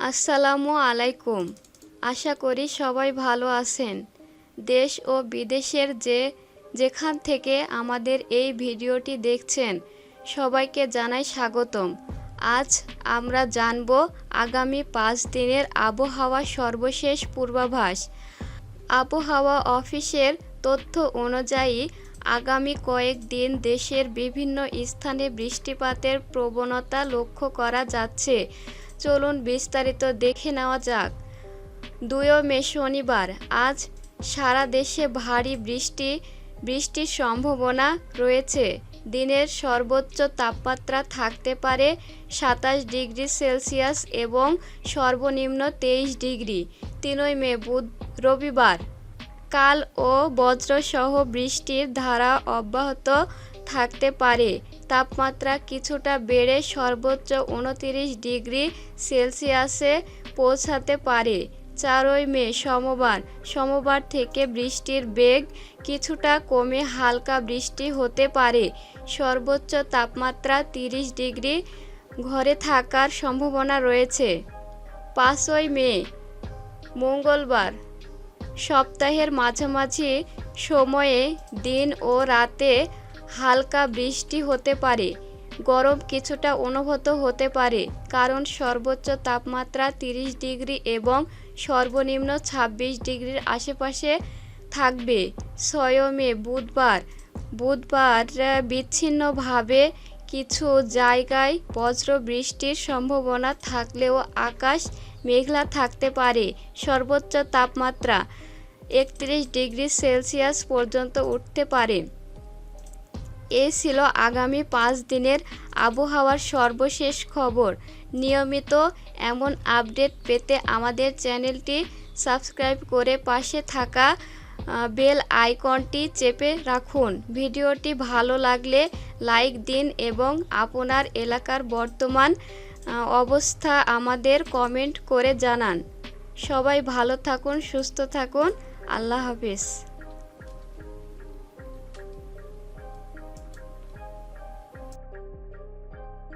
আসসালামু আলাইকুম। আশা করি সবাই ভালো আছেন। দেশ ও বিদেশের যেখান থেকে আমাদের এই ভিডিওটি দেখছেন সবাইকে জানাই স্বাগতম। আজ আমরা জানব আগামী 5 দিনের আবহাওয়া সর্বশেষ পূর্বাভাস। আবহাওয়া অফিসের তথ্য অনুযায়ী আগামী কয়েকদিন দেশের বিভিন্ন স্থানে বৃষ্টিপাতের প্রবণতা লক্ষ্য করা যাচ্ছে। চলুন বিস্তারিত দেখে নেওয়া যাক। 2 মে শনিবার। আজ সারা দেশে ভারী বৃষ্টির সম্ভাবনা রয়েছে। দিনের সর্বোচ্চ তাপমাত্রা থাকতে পারে 27 ডিগ্রি সেলসিয়াস এবং সর্বনিম্ন 23 ডিগ্রি। 3 মে রবিবার। কাল ও বজ্রসহ বৃষ্টির ধারা অব্যাহত থাকতে পারে। তাপমাত্রা কিছুটা বেড়ে সর্বোচ্চ 29 ডিগ্রি সেলসিয়াসে পৌঁছাতে পারে। 4 মে সোমবার থেকে বৃষ্টির বেগ কিছুটা কমে হালকা বৃষ্টি হতে পারে। সর্বোচ্চ তাপমাত্রা 30 ডিগ্রি ঘরে থাকার সম্ভাবনা রয়েছে। 5 মে মঙ্গলবার। সপ্তাহের মাঝামাঝি সময়ে দিন ও রাতে হালকা বৃষ্টি হতে পারে। গরম কিছুটা অনুভূত হতে পারে কারণ সর্বোচ্চ তাপমাত্রা 30 ডিগ্রি এবং সর্বনিম্ন 26 ডিগ্রির আশেপাশে থাকবে। 6 মে বুধবার বিচ্ছিন্নভাবে কিছু জায়গায় বজ্র বৃষ্টির সম্ভাবনা থাকলেও আকাশ মেঘলা থাকতে পারে। সর্বোচ্চ তাপমাত্রা 31 ডিগ্রি সেলসিয়াস পর্যন্ত উঠতে পারে। এই ছিল আগামী 5 দিনের আবহাওয়ার সর্বশেষ খবর। নিয়মিত এমন আপডেট পেতে আমাদের চ্যানেলটি সাবস্ক্রাইব করে পাশে থাকা বেল আইকনটি চেপে রাখুন। ভিডিওটি ভালো লাগলে লাইক দিন এবং আপনার এলাকার বর্তমান অবস্থা আমাদের কমেন্ট করে জানান। সবাই ভালো থাকুন, সুস্থ থাকুন। আল্লাহ হাফেজ।